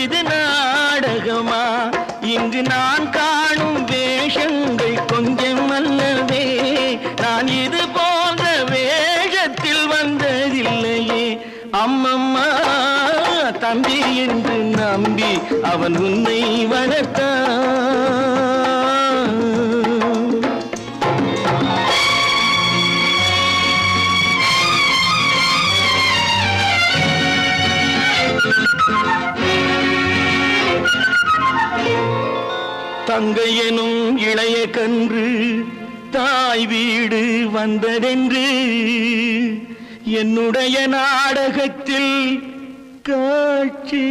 இது நாடகமா? இங்கு நான் காணும் வேஷங்கள் கொஞ்சம் அல்லவே. நான் இது போன்ற வேஷத்தில் வந்ததில்லையே. அம்மம்மா தம்பி என்று நம்பி அவன் உன்னை வளர்த்தான். தங்கை எனும் இளைய கன்று தாய் வீடு வந்ததென்று என்னுடைய நாடகத்தில் காட்சி